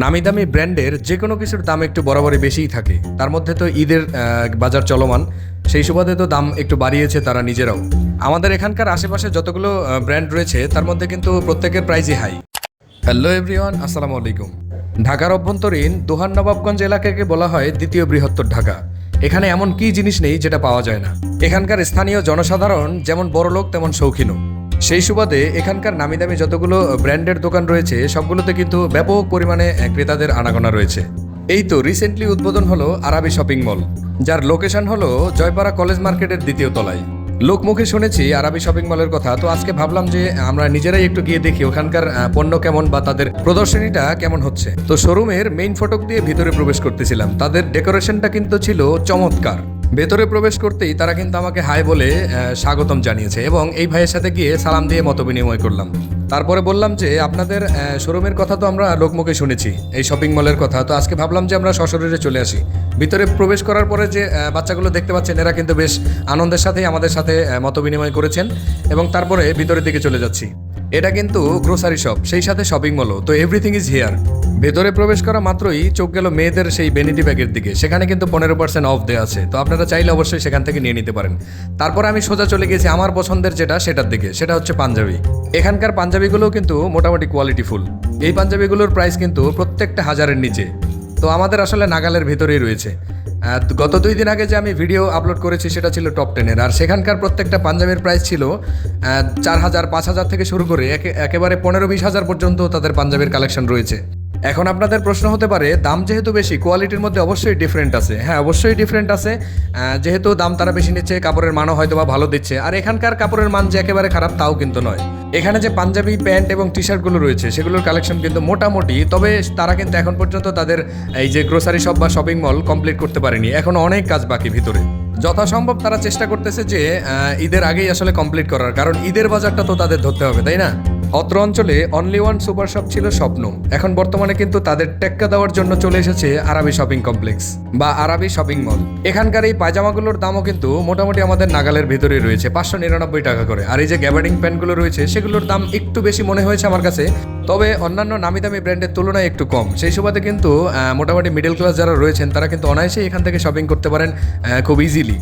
নামি দামি ব্র্যান্ডের যে কোনো কিছুর দাম একটু বরাবরই বেশিই থাকে। তার মধ্যে তো ঈদের বাজার চলমান, সেই সুবাদে তো দাম একটু বাড়িয়েছে তারা নিজেরাও। আমাদের এখানকার আশেপাশে যতগুলো ব্র্যান্ড রয়েছে তার মধ্যে কিন্তু প্রত্যেকের প্রাইসই হাই। হ্যালো এভরিওয়ান, আসসালামু আলাইকুম। ঢাকার অভ্যন্তরীণ দোহার নবাবগঞ্জ এলাকাকে বলা হয় দ্বিতীয় বৃহত্তর ঢাকা। এখানে এমন কি জিনিস নেই যেটা পাওয়া যায় না। এখানকার স্থানীয় জনসাধারণ যেমন বড়লোক তেমন শৌখিনও। সেই সুবাদে এখানকার নামি দামি যতগুলো ব্র্যান্ডের দোকান রয়েছে সবগুলোতে কিন্তু ব্যাপক পরিমাণে ক্রেতাদের আনাগোনা রয়েছে। এই তো রিসেন্টলি উদ্বোধন হলো আরাবি শপিং মল, যার লোকেশন হলো জয়পাড়া কলেজ মার্কেটের দ্বিতীয় তলায়। লোকমুখে শুনেছি আরাবি শপিং মলের কথা, তো আজকে ভাবলাম যে আমরা নিজেরাই একটু গিয়ে দেখি ওখানকার পণ্য কেমন বা তাদের প্রদর্শনীটা কেমন হচ্ছে। তো শোরুমের মেইন ফটক দিয়ে ভিতরে প্রবেশ করতেছিলাম। তাদের ডেকোরেশনটা কিন্তু ছিল চমৎকার। ভেতরে প্রবেশ করতেই তারা কিন্তু আমাকে হাই বলে স্বাগতম জানিয়েছে এবং এই ভাইয়ের সাথে গিয়ে সালাম দিয়ে মত বিনিময় করলাম। তারপরে বললাম যে আপনাদের শোরুমের কথা তো আমরা লোকমুখে শুনেছি, এই শপিং মলের কথা, তো আজকে ভাবলাম যে আমরা সশরীরে চলে আসি। ভিতরে প্রবেশ করার পরে যে বাচ্চাগুলো দেখতে পাচ্ছেন এরা কিন্তু বেশ আনন্দের সাথেই আমাদের সাথে মত বিনিময় করেছেন এবং তারপরে ভিতরের দিকে চলে যাচ্ছি। এটা কিন্তু গ্রোসারি শপ, সেই সাথে শপিং মলও, তো এভরিথিং ইজ হিয়ার। ভেতরে প্রবেশ করা মাত্রই চোখ গেল মেয়েদের সেই ভ্যানিটি ব্যাগের দিকে। সেখানে কিন্তু 15% অফ দেওয়া আছে, তো আপনারা চাইলে অবশ্যই সেখান থেকে নিয়ে নিতে পারেন। তারপর আমি সোজা চলে গেছি আমার পছন্দের সেটার দিকে, সেটা হচ্ছে পাঞ্জাবি। এখানকার পাঞ্জাবিগুলোও কিন্তু মোটামুটি কোয়ালিটিফুল। এই পাঞ্জাবিগুলোর প্রাইস কিন্তু প্রত্যেকটা হাজারের নিচে, তো আমাদের আসলে নাগালের ভেতরেই রয়েছে। গত 2 দিন আগে যে আমি ভিডিও আপলোড করেছি সেটা ছিল টপ 10-এর, আর সেখানকার প্রত্যেকটা পাঞ্জাবির প্রাইস ছিল 4,000 5,000 থেকে শুরু করে একেবারে 15-20 হাজার পর্যন্ত তাদের পাঞ্জাবির কালেকশন রয়েছে। এখন আপনাদের প্রশ্ন হতে পারে দাম যেহেতু বেশি, কোয়ালিটির মধ্যে অবশ্যই ডিফারেন্ট আছে। হ্যাঁ, অবশ্যই ডিফারেন্ট আছে। যেহেতু দাম তারা বেশি নিচ্ছে, কাপড়ের মানও হয়তো বা ভালো দিচ্ছে। আর এখানকার কাপড়ের মান যে একেবারে খারাপ তাও কিন্তু নয়। এখানে যে পাঞ্জাবি প্যান্ট এবং টি শার্টগুলো রয়েছে সেগুলোর কালেকশন কিন্তু মোটামুটি, তবে তারা কিন্তু এখন পর্যন্ত তাদের এই যে গ্রোসারি শপ বা শপিং মল কমপ্লিট করতে পারেনি। এখন অনেক কাজ বাকি ভিতরে। যথাসম্ভব তারা চেষ্টা করতেছে যে ঈদের আগেই আসলে কমপ্লিট করার, কারণ ঈদের বাজারটা তো তাদের ধরতে হবে, তাই না? অত্র অঞ্চলে অনলি ওয়ান সুপার শপ ছিল স্বপ্ন, এখন বর্তমানে কিন্তু তাদের টেক্কা দেওয়ার জন্য চলে এসেছে আরাবি শপিং কমপ্লেক্স বা আরাবি শপিং মল। এখানকার এই পায়জামাগুলোর দামও কিন্তু মোটামুটি আমাদের নাগালের ভিতরে রয়েছে, 599 টাকা করে। আর এই যে গ্যাবার্ডিং প্যান্টগুলো রয়েছে সেগুলোর দাম একটু বেশি মনে হয়েছে আমার কাছে, তবে অন্যান্য নামি দামি ব্র্যান্ডের তুলনায় একটু কম। সেই সুবাদে কিন্তু মোটামুটি মিডল ক্লাস যারা রয়েছেন তারা কিন্তু অনায়াসেই এখান থেকে শপিং করতে পারেন খুব ইজিলি।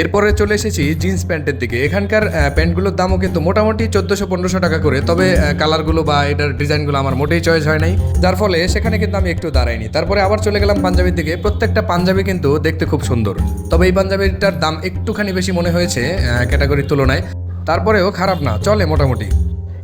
এরপরে চলে এসেছি জিন্স প্যান্টের দিকে। এখানকার প্যান্টগুলোর দামও কিন্তু মোটামুটি 1400-1500 টাকা করে, তবে কালারগুলো বা এটার ডিজাইনগুলো আমার মোটেই চয়েস হয় নাই, যার ফলে সেখানে কিন্তু আমি একটু দাঁড়াইনি। তারপরে আবার চলে গেলাম পাঞ্জাবির দিকে। প্রত্যেকটা পাঞ্জাবি কিন্তু দেখতে খুব সুন্দর, তবে এই পাঞ্জাবিটার দাম একটুখানি বেশি মনে হয়েছে ক্যাটাগরির তুলনায়। তারপরেও খারাপ না, চলে মোটামুটি।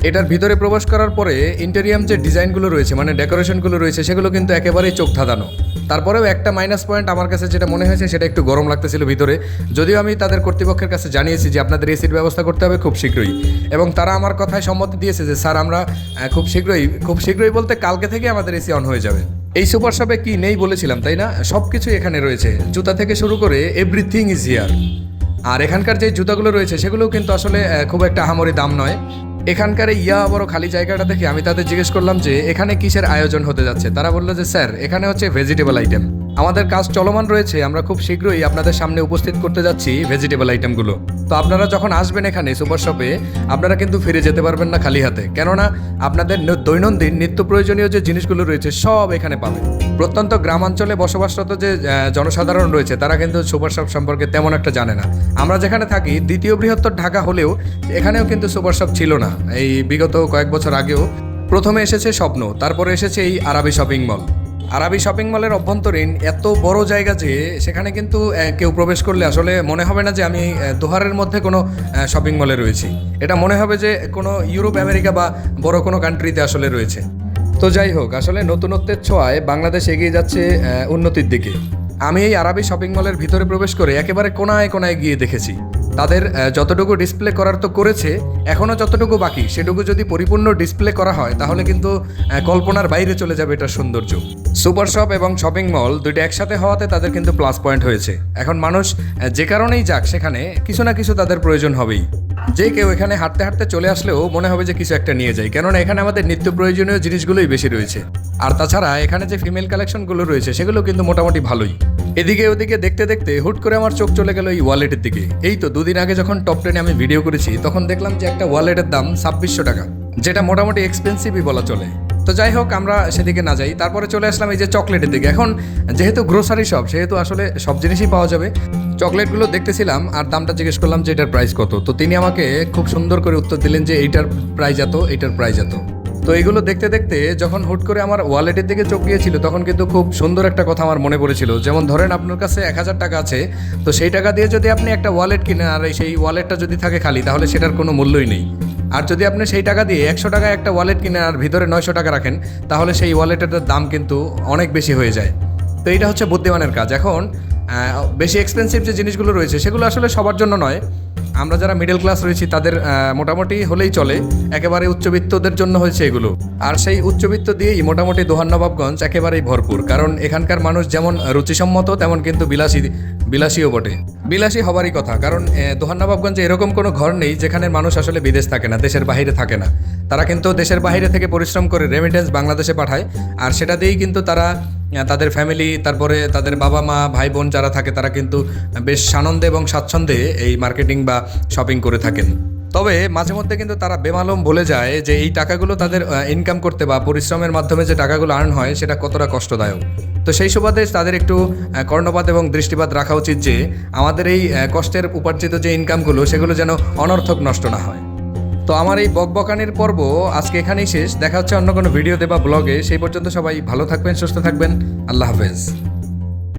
এটার ভিতরে প্রবেশ করার পরে ইন্টেরিয়াম যে ডিজাইনগুলো রয়েছে, মানে ডেকোরেশনগুলো রয়েছে, সেগুলো কিন্তু একেবারেই চোখ ধাঁধানো। তারপরেও একটা মাইনাস পয়েন্ট আমার কাছে যেটা মনে হয়েছে সেটা একটু গরম লাগতেছিল ভিতরে। যদিও আমি তাদের কর্তৃপক্ষের কাছে জানিয়েছি যে আপনাদের এসির ব্যবস্থা করতে হবে খুব শীঘ্রই, এবং তারা আমার কথায় সম্মতি দিয়েছে যে স্যার আমরা খুব শীঘ্রই বলতে কালকে থেকে আমাদের এসি অন হয়ে যাবে। এই সুপার শপে কি নেই বলেছিলাম, তাই না? সব কিছুই এখানে রয়েছে, জুতা থেকে শুরু করে এভরিথিং ইজ হিয়ার। আর এখানকার যে জুতাগুলো রয়েছে সেগুলোও কিন্তু আসলে খুব একটা আহামরি দাম নয়। এখানকার বড় খালি জায়গাটা দেখে আমি তাদের জিজ্ঞেস করলাম যে এখানে কিসের আয়োজন হতে যাচ্ছে। তারা বললো যে স্যার এখানে হচ্ছে ভেজিটেবল আইটেম, আমাদের কাজ চলমান রয়েছে, আমরা খুব শীঘ্রই আপনাদের সামনে উপস্থিত করতে যাচ্ছি ভেজিটেবল আইটেমগুলো। তো আপনারা যখন আসবেন এখানে সুপার শপে আপনারা কিন্তু ফিরে যেতে পারবেন না খালি হাতে, কেননা আপনাদের দৈনন্দিন নিত্য প্রয়োজনীয় যে জিনিসগুলো রয়েছে সব এখানে পাবেন। প্রত্যন্ত গ্রামাঞ্চলে বসবাসরত যে জনসাধারণ রয়েছে তারা কিন্তু সুপার শপ সম্পর্কে তেমন একটা জানে না। আমরা যেখানে থাকি দ্বিতীয় বৃহত্তর ঢাকা হলেও এখানেও কিন্তু সুপার শপ ছিল না। এই বিগত কয়েক বছর আগেও প্রথমে এসেছে স্বপ্ন, তারপরে এসেছে এই Arabi shopping mall. Arabi shopping মলের অভ্যন্তরীণ এত বড় জায়গা যে সেখানে কিন্তু কেউ প্রবেশ করলে আসলে মনে হবে না যে আমি দোহারের মধ্যে কোনো শপিং মলে রয়েছি। এটা মনে হবে যে কোনো ইউরোপ আমেরিকা বা বড় কোনো কান্ট্রিতে আসলে রয়েছে। তো যাই হোক, আসলে নতুনত্বের ছোঁয়ায় বাংলাদেশ এগিয়ে যাচ্ছে উন্নতির দিকে। আমি এই আরাবি শপিং মলের ভিতরে প্রবেশ করে একেবারে কোনায় কোনায় গিয়ে দেখেছি তাদের যতটুকু ডিসপ্লে করার তো করেছে, এখনও যতটুকু বাকি সেটুকু যদি পরিপূর্ণ ডিসপ্লে করা হয় তাহলে কিন্তু কল্পনার বাইরে চলে যাবে এটার সৌন্দর্য। সুপার শপ এবং শপিং মল দুইটা একসাথে হওয়াতে তাদের কিন্তু প্লাস পয়েন্ট হয়েছে। এখন মানুষ যে কারণেই যাক সেখানে কিছু না কিছু তাদের প্রয়োজন হবেই। যে কেউ এখানে হাঁটতে হাঁটতে চলে আসলেও মনে হবে যে কিছু একটা নিয়ে যায়, কেননা এখানে আমাদের নিত্য প্রয়োজনীয় জিনিসগুলোই বেশি রয়েছে। আর তাছাড়া এখানে যে ফিমেল কালেকশনগুলো রয়েছে সেগুলো কিন্তু মোটামুটি ভালোই। এদিকে ওদিকে দেখতে দেখতে হুট করে আমার চোখ চলে গেল এই ওয়ালেটের দিকে। এই তো 2 দিন আগে যখন টপ 10-এ আমি ভিডিও করেছি তখন দেখলাম যে একটা ওয়ালেটের দাম 2600 টাকা, যেটা মোটামুটি এক্সপেন্সিভই বলা চলে। তো যাই হোক, আমরা সেদিকে না যাই। তারপরে চলে আসলাম এই যে চকলেটের দিকে। এখন যেহেতু গ্রোসারি শপ, সেহেতু আসলে সব জিনিসই পাওয়া যাবে। চকলেটগুলো দেখতেছিলাম আর দামটা জিজ্ঞেস করলাম যে এটার প্রাইস কত। তো তিনি আমাকে খুব সুন্দর করে উত্তর দিলেন যে এইটার প্রাইস এত, এইটার প্রাইস এত। তো এগুলো দেখতে দেখতে যখন হুট করে আমার ওয়ালেটের দিকে চোখ গিয়েছিল, তখন কিন্তু খুব সুন্দর একটা কথা আমার মনে পড়েছিল। যেমন ধরেন আপনার কাছে 1,000 টাকা আছে, তো সেই টাকা দিয়ে যদি আপনি একটা ওয়ালেট কিনেন আর সেই ওয়ালেটটা যদি থাকে খালি, তাহলে সেটার কোনো মূল্যই নেই। আর যদি আপনি সেই টাকা দিয়ে 100 টাকায় একটা ওয়ালেট কিনেন আর ভিতরে 900 টাকা রাখেন, তাহলে সেই ওয়ালেটের দাম কিন্তু অনেক বেশি হয়ে যায়। তো এইটা হচ্ছে বুদ্ধিমানের কাজ। এখন বেশি এক্সপেন্সিভ যে জিনিসগুলো রয়েছে সেগুলো আসলে সবার জন্য নয়। আমরা যারা মিডল ক্লাস রয়েছি তাদের মোটামুটি হলেই চলে, একেবারে উচ্চবিত্তদের জন্য হয়েছে এগুলো। আর সেই উচ্চবিত্ত দিয়েই মোটামুটি দোহান-নবাবগঞ্জ একেবারেই ভরপুর, কারণ এখানকার মানুষ যেমন রুচিসম্মত তেমন কিন্তু বিলাসীও বটে। বিলাসী হবারই কথা, কারণ দোহান-নবাবগঞ্জে এরকম কোনো ঘর নেই যেখানে মানুষ আসলে বিদেশ থাকে না, দেশের বাইরে থাকে না। তারা কিন্তু দেশের বাইরে থেকে পরিশ্রম করে রেমিটেন্স বাংলাদেশে পাঠায়, আর সেটা দিয়েই কিন্তু তারা তাদের ফ্যামিলি, তারপরে তাদের বাবা মা ভাই বোন যারা থাকে, তারা কিন্তু বেশ সানন্দে এবং স্বাচ্ছন্দ্যে এই মার্কেটিং বা শপিং করে থাকেন। তবে মাঝে মধ্যে কিন্তু তারা বেমালুম ভুলে যায় যে এই টাকাগুলো তাদের ইনকাম করতে বা পরিশ্রমের মাধ্যমে যে টাকাগুলো আর্ন হয় সেটা কতটা কষ্টদায়ক। তো সেই সুবাদে তাদের একটু কর্ণপাত এবং দৃষ্টিপাত রাখা উচিত যে আমাদের এই কষ্টের উপার্জিত যে ইনকামগুলো, সেগুলো যেন অনর্থক নষ্ট না হয়। তো আমার এই বকবকানির পর্ব আজকে এখানেই শেষ। দেখা হচ্ছে অন্য কোনো ভিডিওতে বা ব্লগে। সেই পর্যন্ত সবাই ভালো থাকবেন, সুস্থ থাকবেন। আল্লাহ হাফেজ।